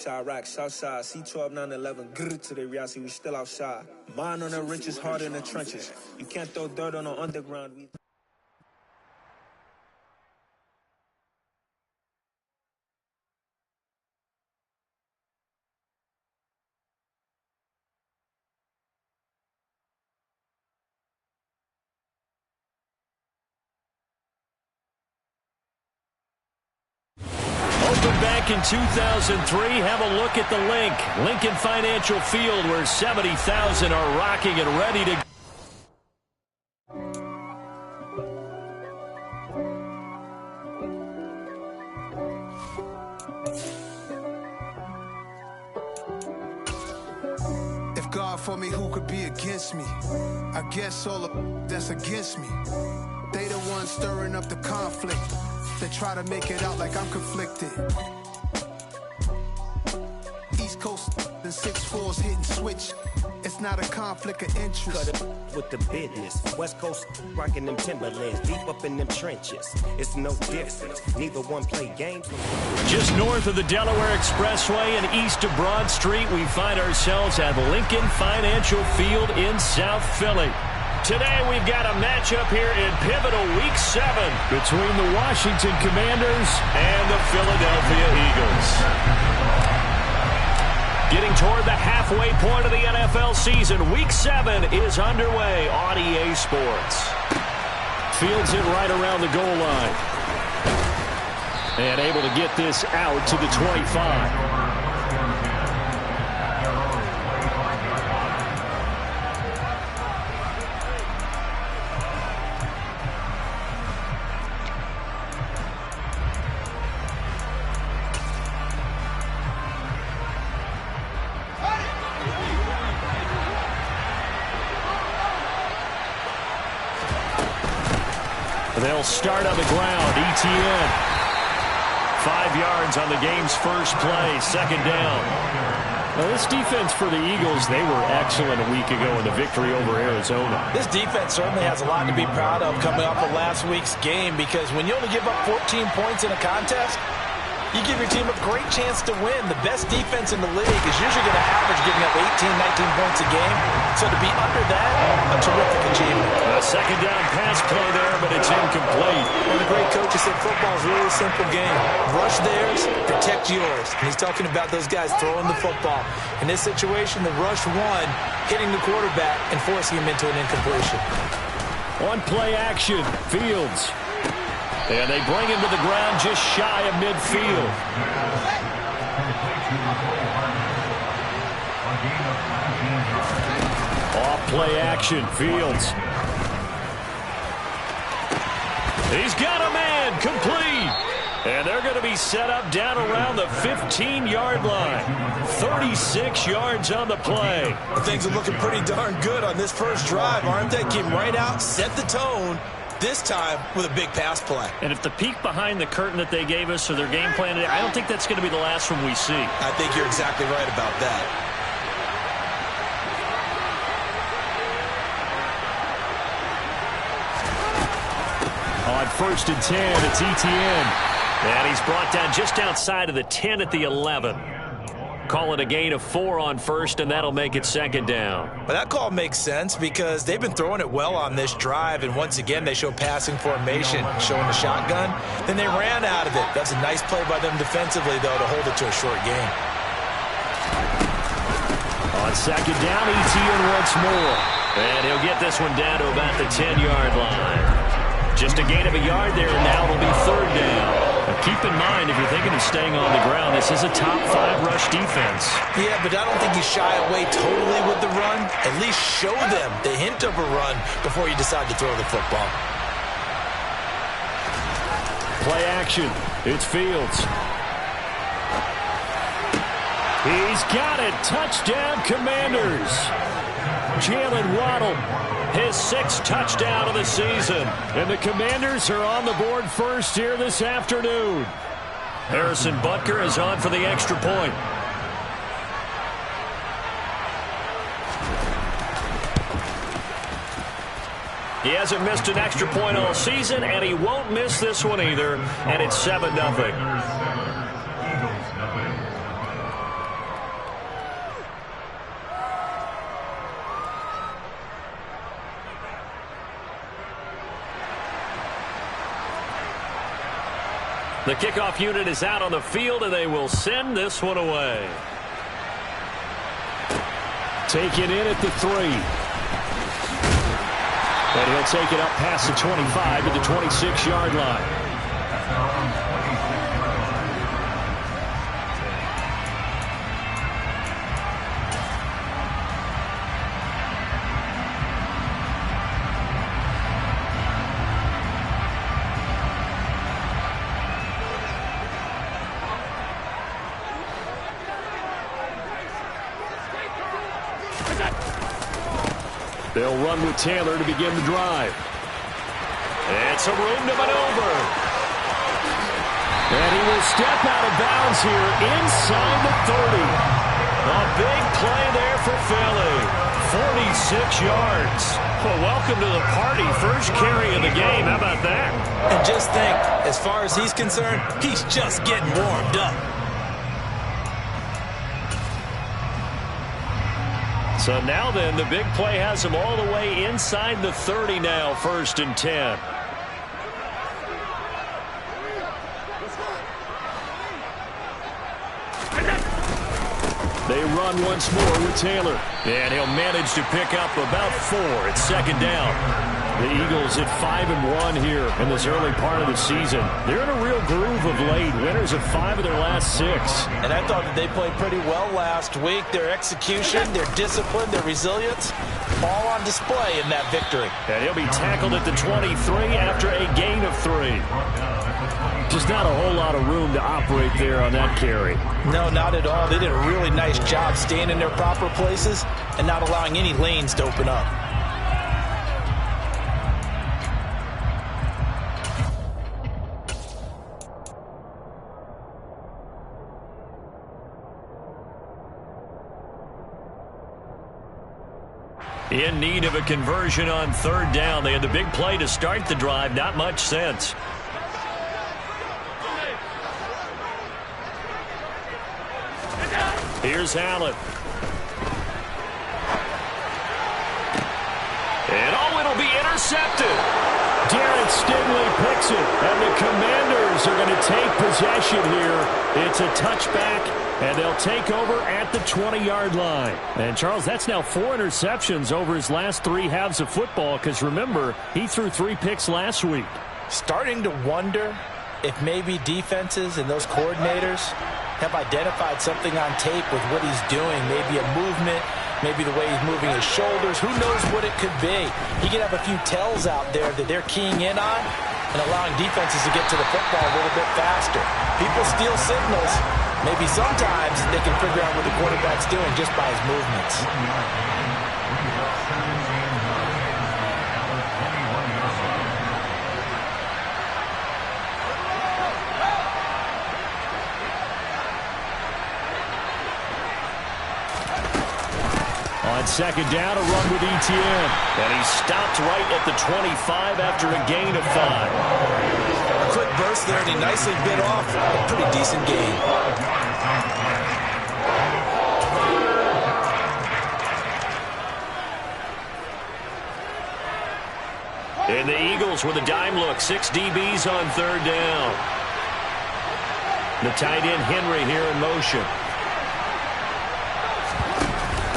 Side rack, south side, C12, 911, grrr to the reality, we still outside. Mine on the riches, harder in the trenches. You can't throw dirt on the underground. Back in 2003, have a look at the Lincoln Financial Field, where 70,000 are rocking and ready to. If God for me, who could be against me? I guess all of that's against me. They the ones stirring up the conflict. They try to make it out like I'm conflicted. East Coast and 6'4s hitting switch. It's not a conflict of interest. Cut it with the business. West Coast rocking them Timberlands, deep up in them trenches. It's no difference. Neither one play games. Just north of the Delaware Expressway and east of Broad Street, we find ourselves at Lincoln Financial Field in South Philly. Today we've got a matchup here in pivotal Week 7 between the Washington Commanders and the Philadelphia Eagles. Getting toward the halfway point of the NFL season, Week 7 is underway on EA Sports. Fields it right around the goal line. And able to get this out to the 25. They'll start on the ground. ETN. 5 yards on the game's first play. Second down. Now, this defense for the Eagles, they were excellent a week ago in the victory over Arizona. This defense certainly has a lot to be proud of coming off of last week's game, because when you only give up 14 points in a contest, you give your team a great chance to win. The best defense in the league is usually going to average giving up 18, 19 points a game. So to be under that, a terrific achievement. A second down pass play there, but it's incomplete. Well, the great coach said football is really a simple game. Rush theirs, protect yours. And he's talking about those guys throwing the football. In this situation, the rush won, hitting the quarterback and forcing him into an incompletion. On play action, Fields. And they bring him to the ground just shy of midfield. Off play action, Fields. He's got a man, complete. And they're going to be set up down around the 15-yard line. 36 yards on the play. Things are looking pretty darn good on this first drive, aren't they? Came right out, set the tone. This time with a big pass play. And if the peek behind the curtain that they gave us or their game plan, I don't think that's going to be the last one we see. I think you're exactly right about that. On 1st and 10, it's ETN. And he's brought down just outside of the 10 at the 11. Call it a gain of 4 on first, and that'll make it second down. But that call makes sense because they've been throwing it well on this drive, and once again they show passing formation, showing the shotgun. Then they ran out of it. That's a nice play by them defensively, though, to hold it to a short gain. On second down, ETN once more. And he'll get this one down to about the 10-yard line. Just a gain of a yard there, and now it'll be third down. Keep in mind, if you're thinking of staying on the ground, this is a top 5 rush defense. Yeah, but I don't think you shy away totally with the run. At least show them the hint of a run before you decide to throw the football. Play action. It's Fields. He's got it. Touchdown, Commanders. Jalen Waddle, his 6th touchdown of the season. And the Commanders are on the board first here this afternoon. Harrison Butker is on for the extra point. He hasn't missed an extra point all season, and he won't miss this one either. And it's 7-0. The kickoff unit is out on the field, and they will send this one away. Taken in at the 3. And he'll take it up past the 25 to the 26-yard line. They'll run with Taylor to begin the drive. And some room to maneuver. And he will step out of bounds here inside the 30. A big play there for Philly. 46 yards. Well, welcome to the party. First carry of the game. How about that? And just think, as far as he's concerned, he's just getting warmed up. So now then, the big play has him all the way inside the 30 now, 1st and 10. They run once more with Taylor. And he'll manage to pick up about 4 at 2nd down. The Eagles at 5-1 here in this early part of the season. They're in a real groove of late. Winners of 5 of their last 6. And I thought that they played pretty well last week. Their execution, their discipline, their resilience, all on display in that victory. And he'll be tackled at the 23 after a gain of 3. Just not a whole lot of room to operate there on that carry. No, not at all. They did a really nice job staying in their proper places and not allowing any lanes to open up. In need of a conversion on 3rd down. They had the big play to start the drive. Not much sense. Here's Allen. And it'll be intercepted. Darren Stingley picks it, and the Commanders are going to take possession here. It's a touchback, and they'll take over at the 20-yard line. And, Charles, that's now 4 interceptions over his last 3 halves of football, because, remember, he threw 3 picks last week. Starting to wonder if maybe defenses and those coordinators have identified something on tape with what he's doing, maybe a movement, maybe the way he's moving his shoulders. Who knows what it could be? He could have a few tells out there that they're keying in on and allowing defenses to get to the football a little bit faster. People steal signals. Maybe sometimes they can figure out what the quarterback's doing just by his movements. On 2nd down, a run with Etienne. And he stopped right at the 25 after a gain of 5. A quick burst there, and he nicely bit off a pretty decent gain. And the Eagles with a dime look. 6 DBs on 3rd down. The tight end Henry here in motion.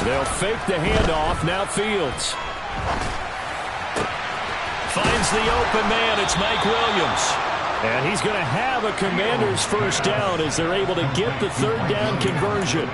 They'll fake the handoff. Now Fields. Finds the open man. It's Mike Williams. And he's going to have a Commanders 1st down as they're able to get the 3rd down conversion.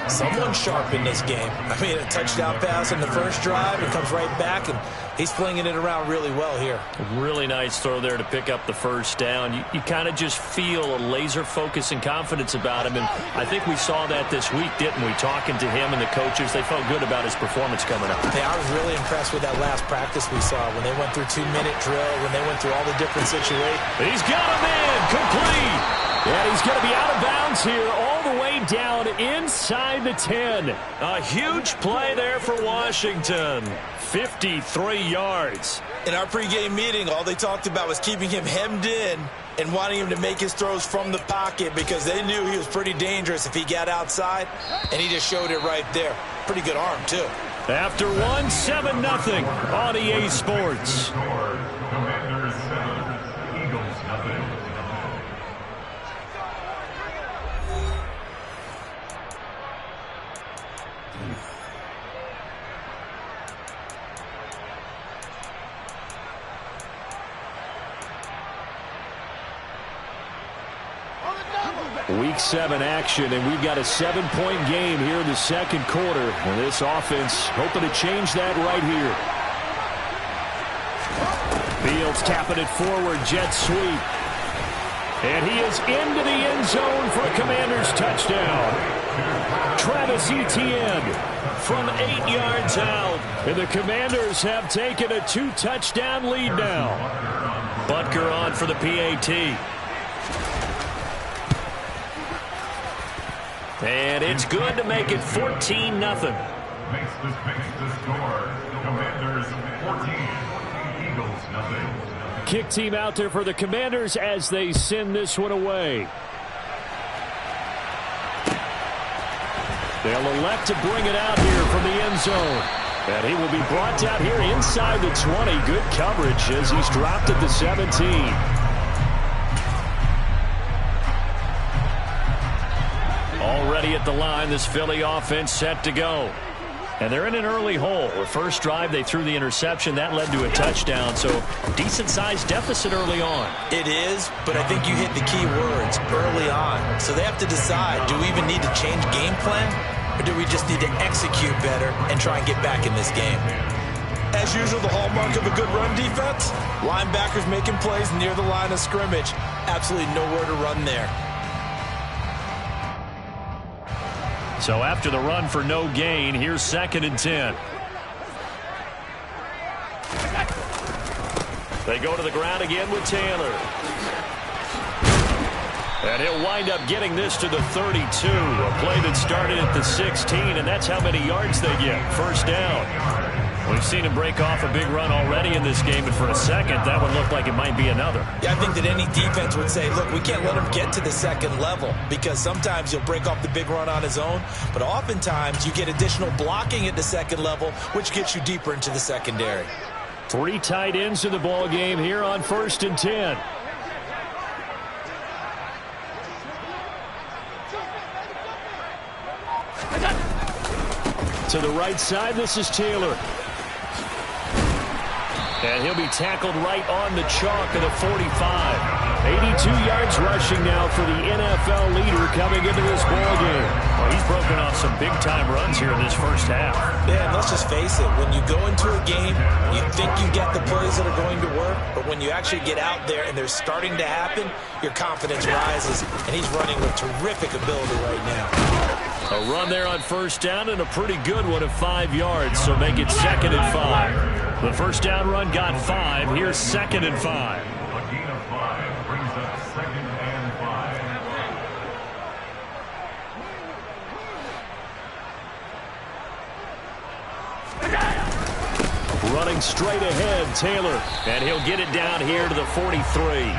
Someone sharp in this game. I mean, a touchdown pass in the first drive. It comes right back, and he's flinging it around really well here. A really nice throw there to pick up the 1st down. You kind of just feel a laser focus and confidence about him, and I think we saw that this week, didn't we? Talking to him and the coaches, they felt good about his performance coming up. Hey, I was really impressed with that last practice we saw when they went through 2-minute drill, when they went through all the different situations. He's got him in, complete. And he's going to be out of bounds here all the way down inside the 10. A huge play there for Washington. 53 yards. In our pregame meeting, all they talked about was keeping him hemmed in and wanting him to make his throws from the pocket because they knew he was pretty dangerous if he got outside, and he just showed it right there. Pretty good arm, too. After 7-0 on EA Sports. Week 7 action, and we've got a 7-point game here in the second quarter. And this offense hoping to change that right here. Fields tapping it forward, jet sweep. And he is into the end zone for a Commanders touchdown. Travis Etienne from 8 yards out. And the Commanders have taken a 2-touchdown lead now. Butker on for the PAT. And it's good to make it 14-0. Makes the score. Commanders 14, Eagles nothing. Kick team out there for the Commanders as they send this one away. They'll elect to bring it out here from the end zone. And he will be brought down here inside the 20. Good coverage as he's dropped at the 17. Already at the line, this Philly offense set to go. And they're in an early hole. The first drive, they threw the interception. That led to a touchdown, so decent-sized deficit early on. It is, but I think you hit the key words, early on. So they have to decide, do we even need to change game plan, or do we just need to execute better and try and get back in this game? As usual, the hallmark of a good run defense, linebackers making plays near the line of scrimmage. Absolutely nowhere to run there. So after the run for no gain, here's 2nd and 10. They go to the ground again with Taylor. And he'll wind up getting this to the 32. A play that started at the 16, and that's how many yards they get. First down. We've seen him break off a big run already in this game, and for a second, that one looked like it might be another. Yeah, I think that any defense would say, look, we can't let him get to the second level, because sometimes he'll break off the big run on his own, but oftentimes you get additional blocking at the second level, which gets you deeper into the secondary. 3 tight ends in the ball game here on 1st and 10. To the right side, this is Taylor. And he'll be tackled right on the chalk of the 45. 82 yards rushing now for the NFL leader coming into this ball game. Well, he's broken off some big-time runs here in this first half. Yeah, and let's just face it. When you go into a game, you think you get the plays that are going to work, but when you actually get out there and they're starting to happen, your confidence rises, and he's running with terrific ability right now. A run there on first down and a pretty good one of 5 yards, so make it 2nd and 5. The first down run got 5. Here's 2nd and 5. A gain of 5 brings up 2nd and 5. Running straight ahead, Taylor, and he'll get it down here to the 43.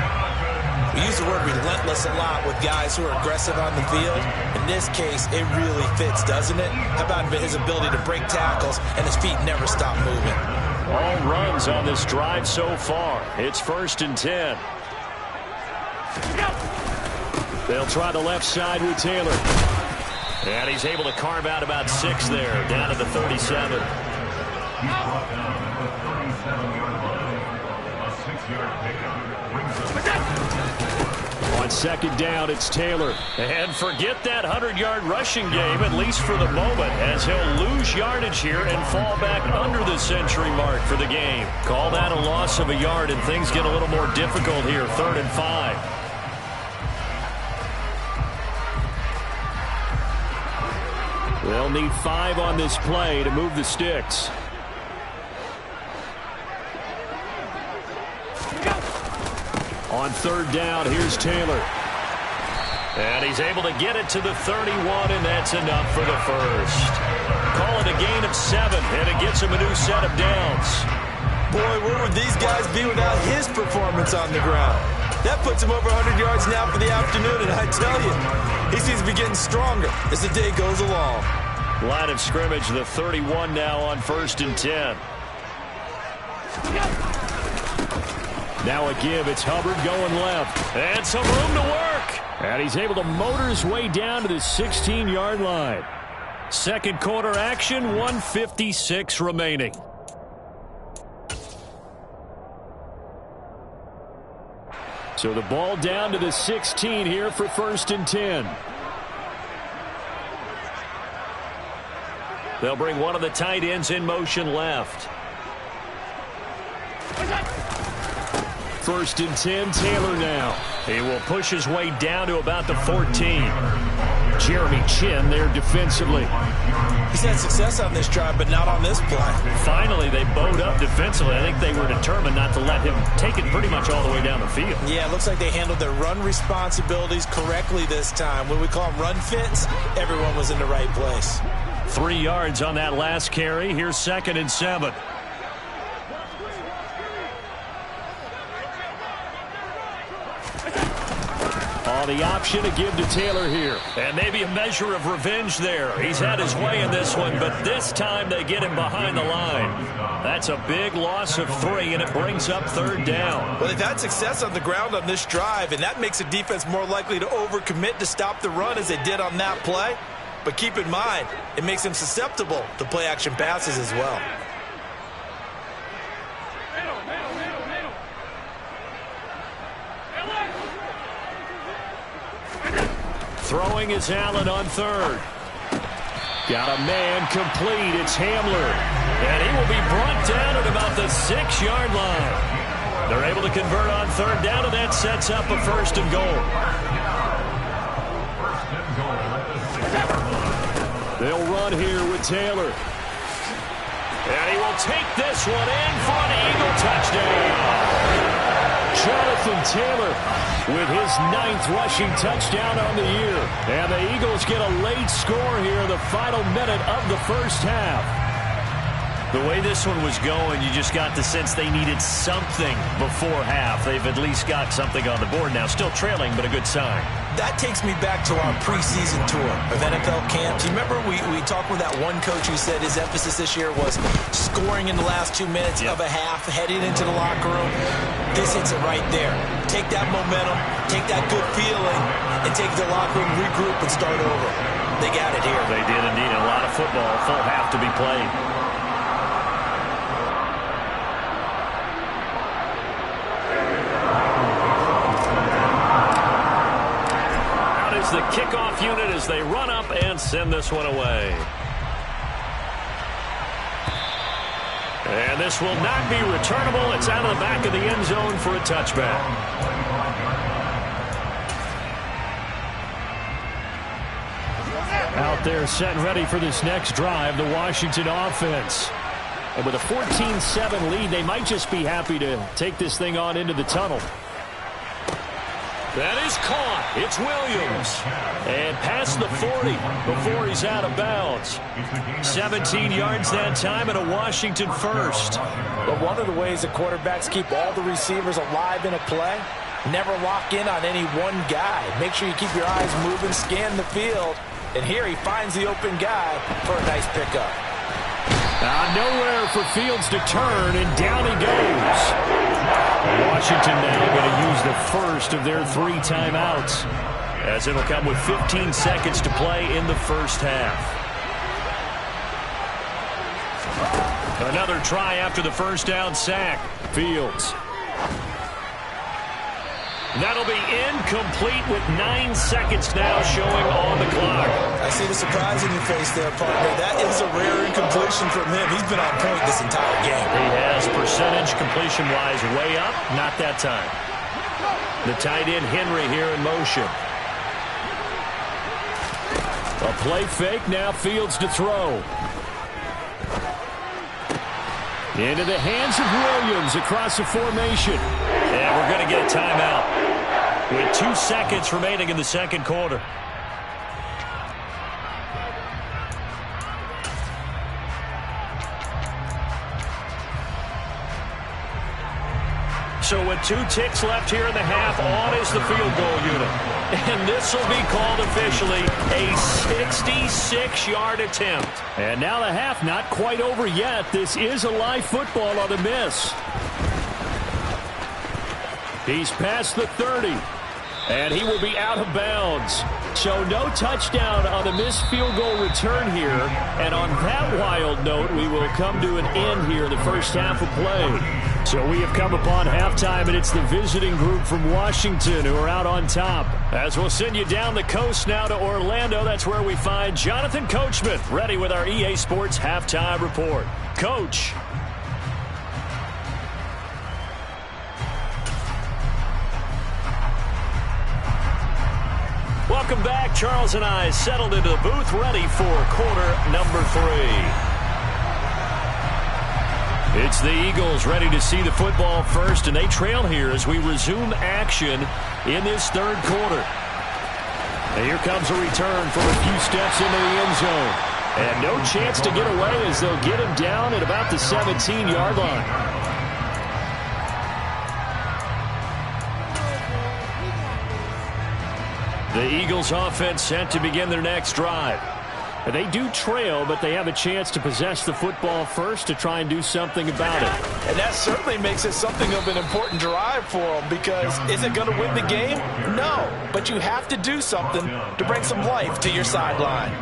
We use the word relentless a lot with guys who are aggressive on the field. In this case, it really fits, doesn't it? How about his ability to break tackles and his feet never stop moving? All runs on this drive so far. It's 1st and 10. They'll try the left side with Taylor. And he's able to carve out about 6 there, down to the 37. He's brought down at the 37-yard line. A 6-yard pickup brings up. On 2nd down, it's Taylor. And forget that 100-yard rushing game, at least for the moment, as he'll lose yardage here and fall back under the century mark for the game. Call that a loss of a yard, and things get a little more difficult here. 3rd and 5. They'll need 5 on this play to move the sticks. On 3rd down, here's Taylor. And he's able to get it to the 31, and that's enough for the first. Call it a gain of 7, and it gets him a new set of downs. Boy, where would these guys be without his performance on the ground? That puts him over 100 yards now for the afternoon, and I tell you, he seems to be getting stronger as the day goes along. Line of scrimmage, the 31 now on 1st and 10. Now a give. It's Hubbard going left. And some room to work. And he's able to motor his way down to the 16-yard line. Second quarter action, 1:56 remaining. So the ball down to the 16 here for 1st and 10. They'll bring one of the tight ends in motion left. 1st and 10, Taylor now. He will push his way down to about the 14. Jeremy Chin there defensively. He's had success on this drive, but not on this play. Finally, they bowed up defensively. I think they were determined not to let him take it pretty much all the way down the field. Yeah, it looks like they handled their run responsibilities correctly this time. When we call them run fits, everyone was in the right place. 3 yards on that last carry. Here's 2nd and 7. The option to give to Taylor here. And maybe a measure of revenge there. He's had his way in this one, but this time they get him behind the line. That's a big loss of 3, and it brings up 3rd down. Well, they've had success on the ground on this drive, and that makes a defense more likely to overcommit to stop the run as they did on that play. But keep in mind, it makes them susceptible to play-action passes as well. Throwing is Allen on 3rd. Got a man complete. It's Hamler. And he will be brought down at about the 6-yard line. They're able to convert on 3rd down, and that sets up a 1st and goal. They'll run here with Taylor. And he will take this one in for an Eagle touchdown. Jonathan Taylor with his 9th rushing touchdown on the year. And the Eagles get a late score here in the final minute of the 1st half. The way this one was going, you just got the sense they needed something before half. They've at least got something on the board now. Still trailing, but a good sign. That takes me back to our preseason tour of NFL camps. You remember we talked with that one coach who said his emphasis this year was scoring in the last 2 minutes of a half, heading into the locker room. This hits it right there. Take that momentum, take that good feeling, and take the locker room, regroup, and start over. They got it here. They did indeed. A lot of football, full half to be played. The kickoff unit as they run up and send this one away. And this will not be returnable. It's out of the back of the end zone for a touchback. Out there set and ready for this next drive, the Washington offense. And with a 14-7 lead, they might just be happy to take this thing on into the tunnel. That is caught. It's Williams. And past the 40 before he's out of bounds. 17 yards that time and a Washington first. But one of the ways the quarterbacks keep all the receivers alive in a play, never lock in on any one guy. Make sure you keep your eyes moving, scan the field. And here he finds the open guy for a nice pickup. Nowhere for Fields to turn, and down he goes. Washington now going to use the first of their 3 timeouts, as it'll come with 15 seconds to play in the 1st half. Another try after the 1st down sack. Fields. That'll be incomplete with 9 seconds now showing on the clock. I see the surprise in your face there, partner. That is a rare incompletion from him. He's been on point this entire game. He has, percentage completion-wise way up. Not that time. The tight end Henry here in motion. A play fake, now Fields to throw. Into the hands of Williams across the formation. And we're going to get a timeout with 2 seconds remaining in the 2nd quarter. So with 2 ticks left here in the half, on is the field goal unit. And this will be called officially a 66-yard attempt. And now the half not quite over yet. This is a live football on the miss. He's past the 30. And he will be out of bounds. So no touchdown on the missed field goal return here. And on that wild note, we will come to an end here in the 1st half of play. So we have come upon halftime, and it's the visiting group from Washington who are out on top. As we'll send you down the coast now to Orlando, that's where we find Jonathan Coachman, ready with our EA Sports halftime report. Coach. Welcome back. Charles and I settled into the booth, ready for quarter number 3. It's the Eagles ready to see the football first, and they trail here as we resume action in this third quarter. And here comes a return from a few steps into the end zone. And no chance to get away as they'll get him down at about the 17-yard line. The Eagles offense set to begin their next drive. And they do trail, but they have a chance to possess the football first to try and do something about it. And that certainly makes it something of an important drive for them, because is it going to win the game? No, but you have to do something to bring some life to your sideline.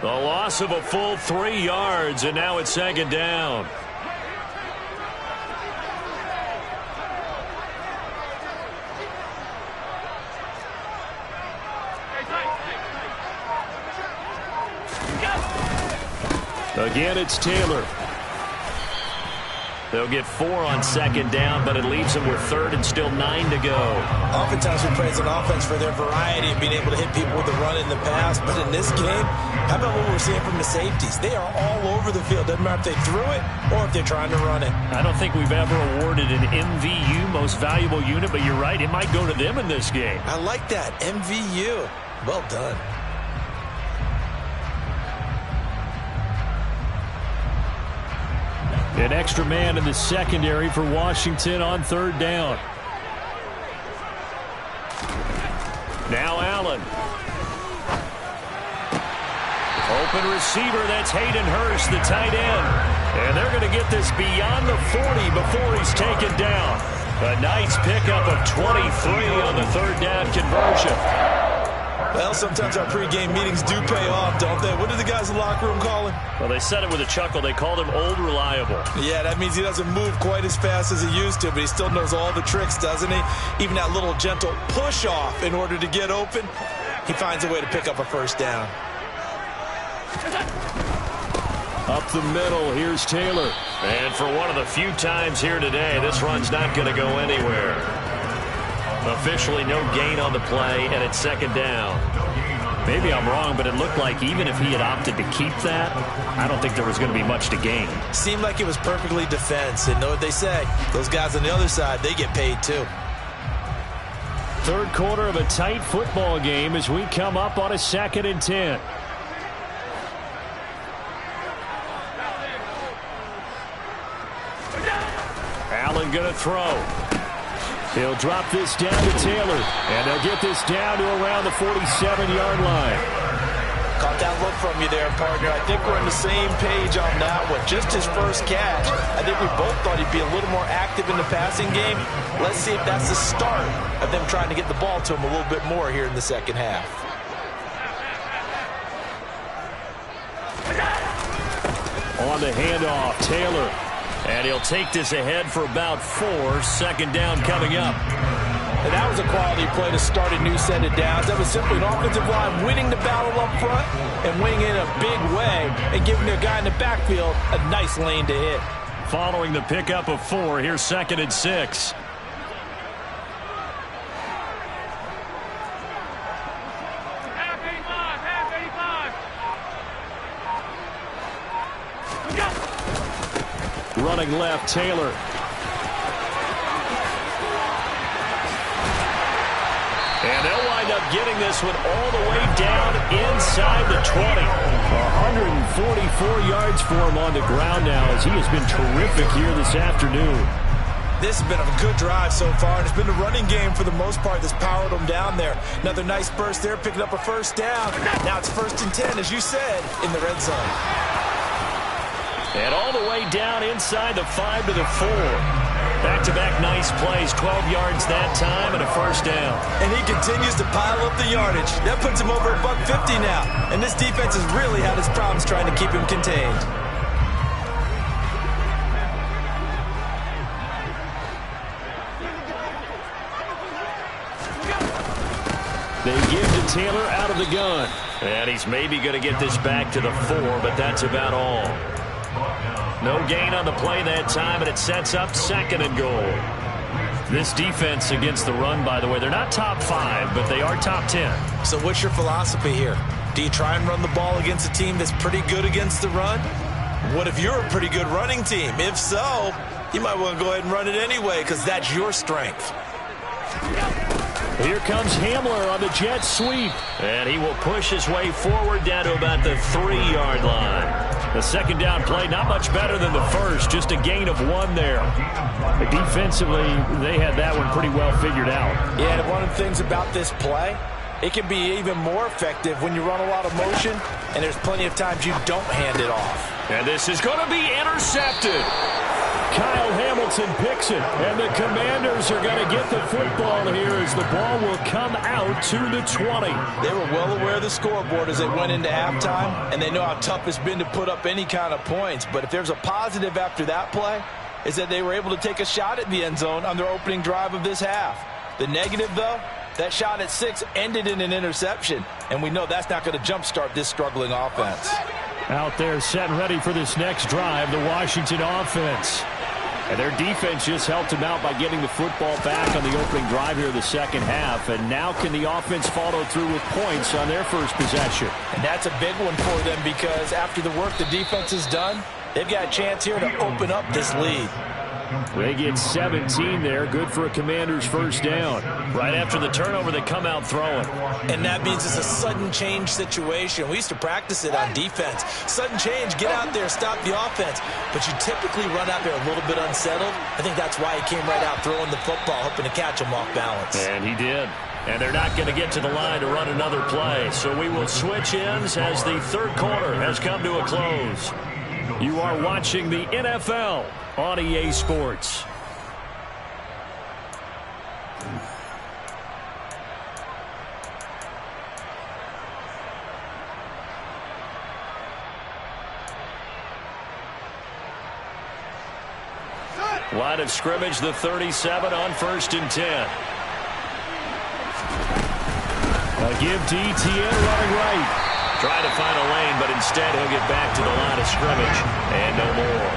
The loss of a full 3 yards, and now it's second down. Again, it's Taylor. They'll get 4 on second down, but it leaves them with third and still 9 to go. Oftentimes we praise an offense for their variety and being able to hit people with the run in the pass. But in this game, how about what we're seeing from the safeties? They are all over the field. Doesn't matter if they threw it or if they're trying to run it. I don't think we've ever awarded an MVU, most valuable unit, but you're right. It might go to them in this game. I like that. MVU. Well done. An extra man in the secondary for Washington on third down. Now Allen. Open receiver, that's Hayden Hurst, the tight end. And they're going to get this beyond the 40 before he's taken down. A nice pickup of 23 on the third down conversion. Well, sometimes our pregame meetings do pay off, don't they? What do the guys in the locker room call him? Well, they said it with a chuckle. They called him Old Reliable. Yeah, that means he doesn't move quite as fast as he used to, but he still knows all the tricks, doesn't he? Even that little gentle push-off in order to get open, he finds a way to pick up a first down. Up the middle, here's Taylor. And for one of the few times here today, this run's not going to go anywhere. Officially no gain on the play, and it's second down. Maybe I'm wrong, but it looked like even if he had opted to keep that, I don't think there was going to be much to gain. Seemed like it was perfectly defense. And know what they say, those guys on the other side, they get paid too. Third quarter of a tight football game as we come up on a 2nd and 10. Allen going to throw. He'll drop this down to Taylor, and they'll get this down to around the 47-yard line. Caught that look from you there, partner. I think we're on the same page on that one. Just his first catch. I think we both thought he'd be a little more active in the passing game. Let's see if that's the start of them trying to get the ball to him a little bit more here in the second half. On the handoff, Taylor. And he'll take this ahead for about 4. Second down coming up. And that was a quality play to start a new set of downs. That was simply an offensive line winning the battle up front and winning in a big way and giving their guy in the backfield a nice lane to hit. Following the pickup of 4, here's 2nd and 6. Running left, Taylor. And they'll wind up getting this one all the way down inside the 20. 144 yards for him on the ground now as he has been terrific here this afternoon. This has been a good drive so far, and it's been the running game for the most part that's powered them down there. Another nice burst there, picking up a first down. Now it's 1st and 10, as you said, in the red zone. And all the way down inside the 5 to the 4. Back-to-back nice plays, 12 yards that time and a first down. And he continues to pile up the yardage. That puts him over $150 now. And this defense has really had its problems trying to keep him contained. They give to Taylor out of the gun. And he's maybe going to get this back to the 4, but that's about all. No gain on the play that time, and it sets up 2nd and goal. This defense against the run, by the way, they're not top 5, but they are top 10. So what's your philosophy here? Do you try and run the ball against a team that's pretty good against the run? What if you're a pretty good running team? If so, you might want to go ahead and run it anyway because that's your strength. Here comes Hamler on the jet sweep. And he will push his way forward down to about the 3-yard line. The second down play, not much better than the first, just a gain of 1 there. Defensively, they had that one pretty well figured out. Yeah, and one of the things about this play, it can be even more effective when you run a lot of motion, and there's plenty of times you don't hand it off. And this is going to be intercepted. Kyle Hamilton picks it, and the Commanders are going to get the football here as the ball will come out to the 20. They were well aware of the scoreboard as they went into halftime, and they know how tough it's been to put up any kind of points. But if there's a positive after that play, is that they were able to take a shot at the end zone on their opening drive of this half. The negative, though, that shot at 6 ended in an interception, and we know that's not going to jumpstart this struggling offense. Out there set and ready for this next drive, the Washington offense. And their defense just helped them out by getting the football back on the opening drive here in the second half. And now can the offense follow through with points on their first possession? And that's a big one for them because after the work the defense has done, they've got a chance here to open up this lead. They get 17 there. Good for a Commander's first down. Right after the turnover, they come out throwing. And that means it's a sudden change situation. We used to practice it on defense. Sudden change, get out there, stop the offense. But you typically run out there a little bit unsettled. I think that's why he came right out throwing the football, hoping to catch him off balance. And he did. And they're not going to get to the line to run another play. So we will switch ends as the third quarter has come to a close. You are watching the NFL on EA Sports. Line of scrimmage, the 37 on 1st and 10. A give to Etienne running right. Trying to find a lane, but instead he'll get back to the line of scrimmage. And no more.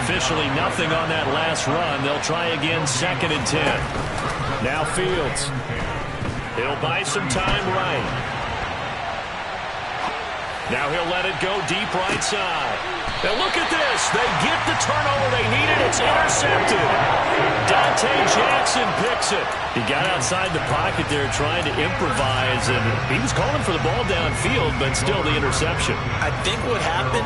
Officially nothing on that last run. They'll try again 2nd and 10. Now Fields. He'll buy some time right. Now he'll let it go deep right side. Now look at this. They get the turnover they needed. It's intercepted. Dante Jackson picks it. He got outside the pocket there trying to improvise, and he was calling for the ball downfield, but still the interception. I think what happened,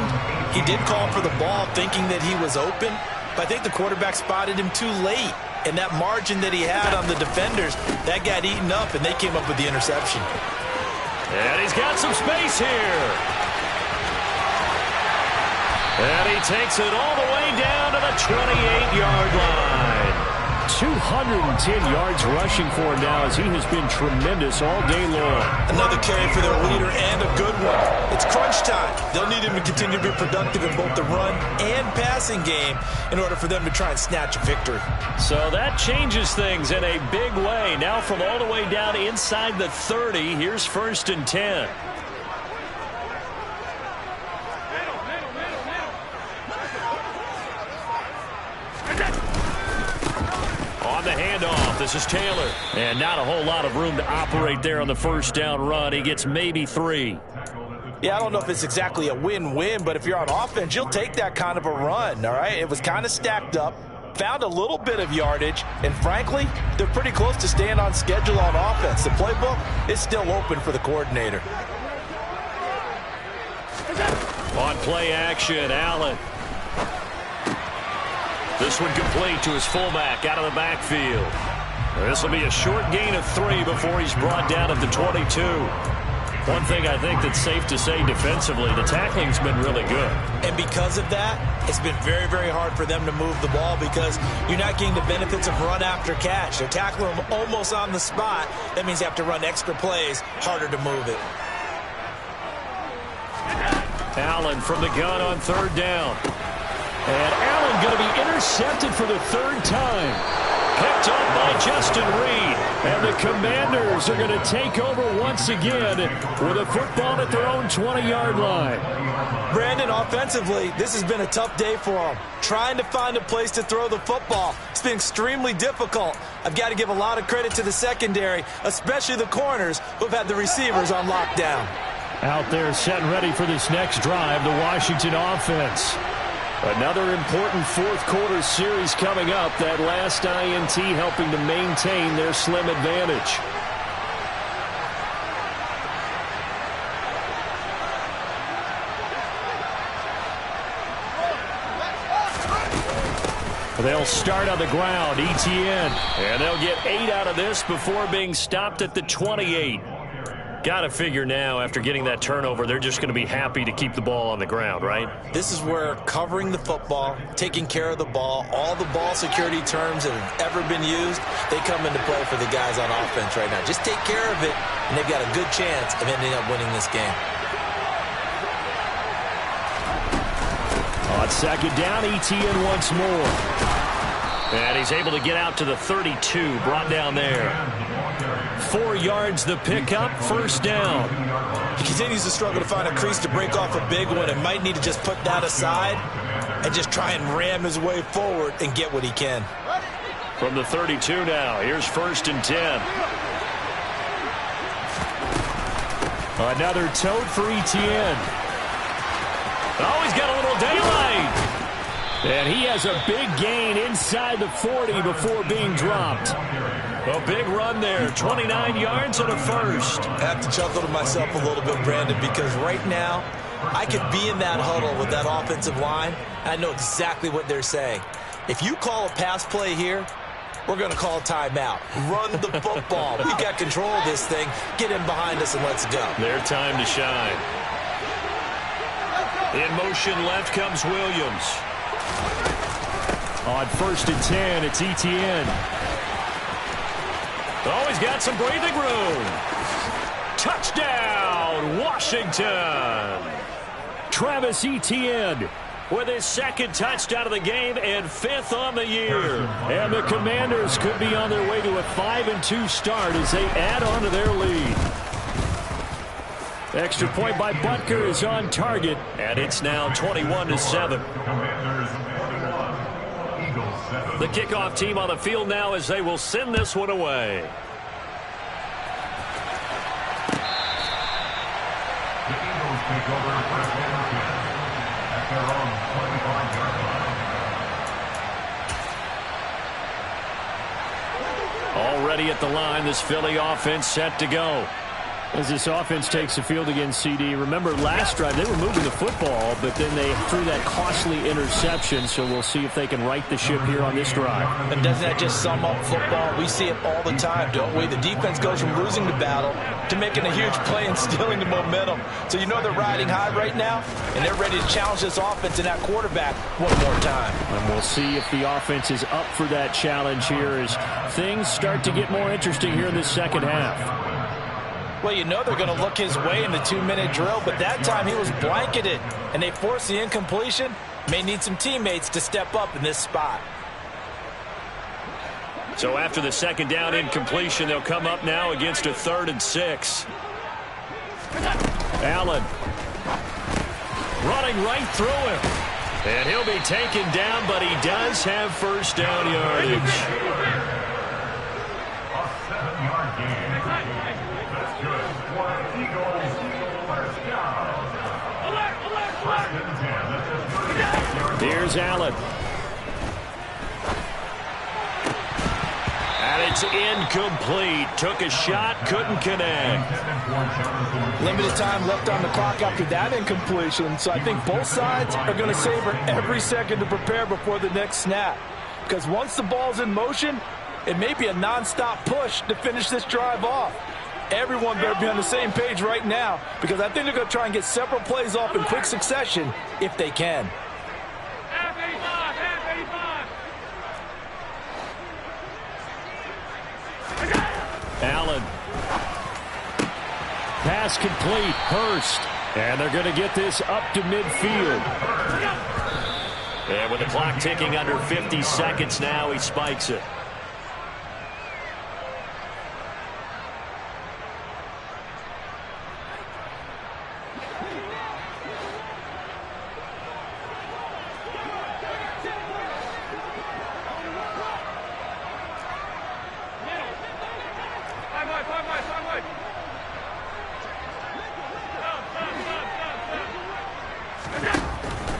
he did call for the ball thinking that he was open, but I think the quarterback spotted him too late. And that margin that he had on the defenders, that got eaten up, and they came up with the interception. And he's got some space here. And he takes it all the way down to the 28-yard line. 210 yards rushing for him now as he has been tremendous all day long. Another carry for their leader and a good one. It's crunch time. They'll need him to continue to be productive in both the run and passing game in order for them to try and snatch a victory. So that changes things in a big way. Now from all the way down inside the 30, here's 1st and 10. On the handoff, this is Taylor. And not a whole lot of room to operate there on the first down run. He gets maybe 3. Yeah, I don't know if it's exactly a win-win, but if you're on offense, you'll take that kind of a run, all right? It was kind of stacked up, found a little bit of yardage, and frankly, they're pretty close to staying on schedule on offense. The playbook is still open for the coordinator. On play action, Allen. This one complete to his fullback out of the backfield. This will be a short gain of 3 before he's brought down at the 22. One thing I think that's safe to say defensively, the tackling's been really good. And because of that, it's been very, very hard for them to move the ball because you're not getting the benefits of run after catch. They're tackling them almost on the spot. That means they have to run extra plays, harder to move it. Allen from the gun on 3rd down. And Allen going to be intercepted for the 3rd time. Picked up by Justin Reed. And the Commanders are going to take over once again with a football at their own 20-yard line. Brandon, offensively, this has been a tough day for them. Trying to find a place to throw the football. It's been extremely difficult. I've got to give a lot of credit to the secondary, especially the corners who have had the receivers on lockdown. Out there set and ready for this next drive, the Washington offense. Another important fourth-quarter series coming up. That last INT helping to maintain their slim advantage. They'll start on the ground, ETN. And they'll get 8 out of this before being stopped at the 28. Got to figure now, after getting that turnover, they're just going to be happy to keep the ball on the ground, right? This is where covering the football, taking care of the ball, all the ball security terms that have ever been used, they come into play for the guys on offense right now. Just take care of it, and they've got a good chance of ending up winning this game. On second down, ETN once more. And he's able to get out to the 32, brought down there. 4 yards the pickup, first down. He continues to struggle to find a crease to break off a big one and might need to just put that aside and just try and ram his way forward and get what he can. From the 32 now, here's first and 10. Another tote for ETN. Oh, he's got a little daylight. And he has a big gain inside the 40 before being dropped. A big run there, 29 yards and a first. I have to chuckle to myself a little bit, Brandon, because right now I could be in that huddle with that offensive line. I know exactly what they're saying. If you call a pass play here, we're going to call a timeout. Run the football. We've got control of this thing. Get in behind us and let's go. Their time to shine. In motion left comes Williams. On first and 10, it's ETN. Oh, he's got some breathing room. Touchdown, Washington. Travis Etienne with his second touchdown of the game and 5th on the year. And the Commanders could be on their way to a 5-2 start as they add on to their lead. Extra point by Butker is on target, and it's now 21-7. The kickoff team on the field now as they will send this one away. The Eagles take over first and 10 at their own 25-yard line. Already at the line, this Philly offense set to go. As this offense takes the field again, CD, remember last drive they were moving the football, but then they threw that costly interception, so we'll see if they can right the ship here on this drive. And doesn't that just sum up football? We see it all the time, don't we? The defense goes from losing the battle to making a huge play and stealing the momentum. So you know they're riding high right now, and they're ready to challenge this offense and that quarterback one more time. And we'll see if the offense is up for that challenge here as things start to get more interesting here in this second half. Well, you know they're going to look his way in the 2-minute drill, but that time he was blanketed, and they forced the incompletion. May need some teammates to step up in this spot. So after the second down incompletion, they'll come up now against a 3rd and 6. Allen running right through him. And he'll be taken down, but he does have first down yardage. A 7-yard gain. That's good for Eagles. First down. First and 10. Here's Allen. And it's incomplete. Took a shot, couldn't connect. Limited time left on the clock after that incompletion, so I think both sides are going to savor every second to prepare before the next snap. Because once the ball's in motion, it may be a nonstop push to finish this drive off. Everyone better be on the same page right now, because I think they're going to try and get several plays off in quick succession if they can. Allen. Pass complete. Hurst. And they're going to get this up to midfield. And with the clock ticking under 50 seconds now, he spikes it.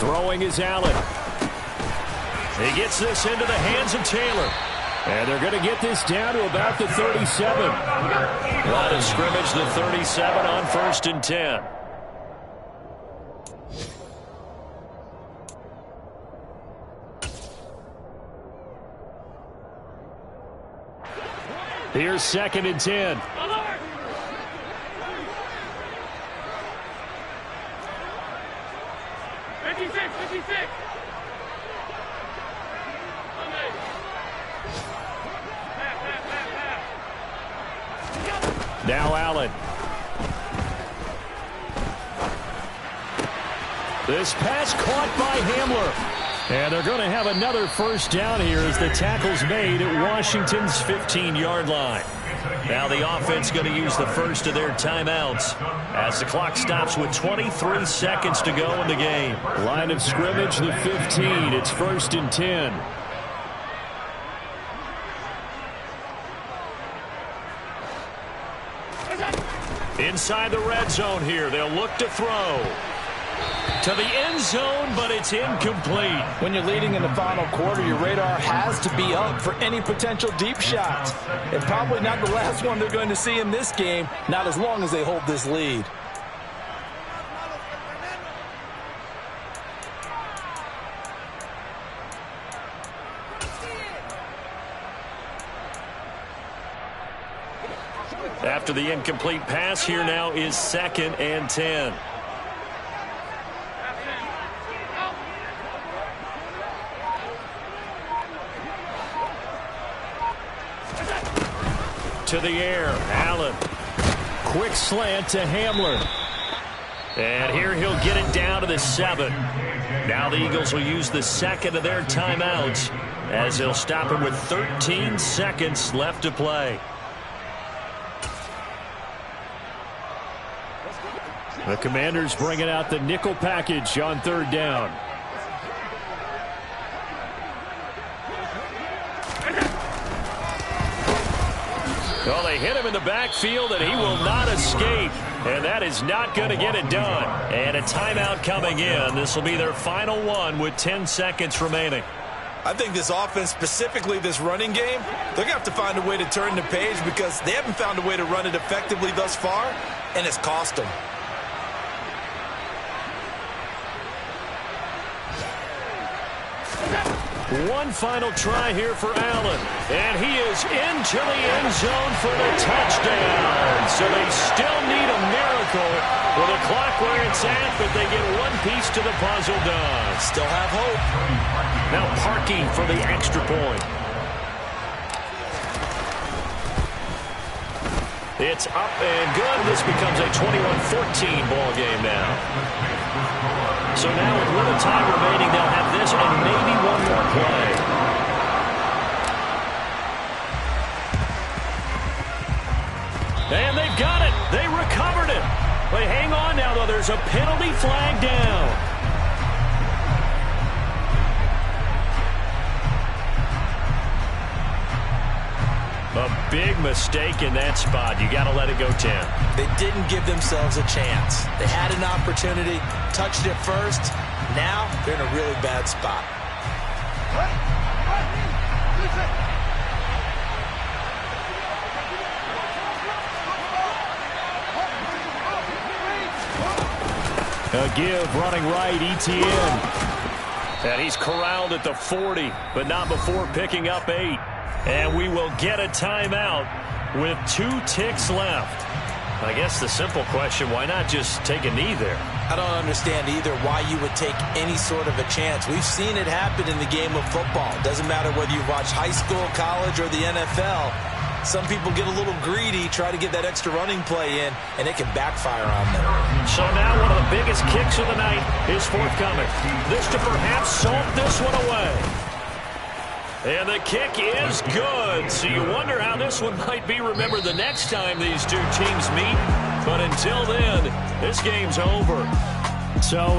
Throwing is Allen. He gets this into the hands of Taylor. And they're going to get this down to about the 37. Line of scrimmage, the 37 on 1st and 10. Here's 2nd and 10. Now Allen. This pass caught by Hamler. And they're going to have another 1st down here as the tackle's made at Washington's 15-yard line. Now the offense going to use the first of their timeouts as the clock stops with 23 seconds to go in the game. Line of scrimmage, the 15. It's 1st and 10. Inside the red zone here. They'll look to throw to the end zone, but it's incomplete. When you're leading in the final quarter, your radar has to be up for any potential deep shots. And probably not the last one they're going to see in this game, not as long as they hold this lead. After the incomplete pass, here now is 2nd and 10. To the air, Allen. Quick slant to Hamler. And here he'll get it down to the 7. Now the Eagles will use the 2nd of their timeouts as they'll stop him with 13 seconds left to play. The Commanders bringing out the nickel package on 3rd down. Well, they hit him in the backfield, and he will not escape. And that is not going to get it done. And a timeout coming in. This will be their final one with 10 seconds remaining. I think this offense, specifically this running game, they're going to have to find a way to turn the page because they haven't found a way to run it effectively thus far, and it's cost them. One final try here for Allen. And he is into the end zone for the touchdown. So they still need a miracle with the clock where it's at, but they get one piece to the puzzle done. Still have hope. Now Parkey for the extra point. It's up and good. This becomes a 21-14 ball game now. So now with little time remaining, they'll have this and maybe one more play. And they've got it. They recovered it. But hang on now, though. There's a penalty flag down. A big mistake in that spot. You got to let it go, Tim. They didn't give themselves a chance. They had an opportunity, touched it first. Now they're in a really bad spot. A give running right, ETN. And he's corralled at the 40, but not before picking up 8. And we will get a timeout with 2 ticks left. I guess the simple question, why not just take a knee there? I don't understand either why you would take any sort of a chance. We've seen it happen in the game of football. Doesn't matter whether you watch high school, college, or the NFL. Some people get a little greedy, try to get that extra running play in, and it can backfire on them. So now one of the biggest kicks of the night is forthcoming. This to perhaps salt this one away. And the kick is good. So you wonder how this one might be remembered the next time these two teams meet. But until then, this game's over. So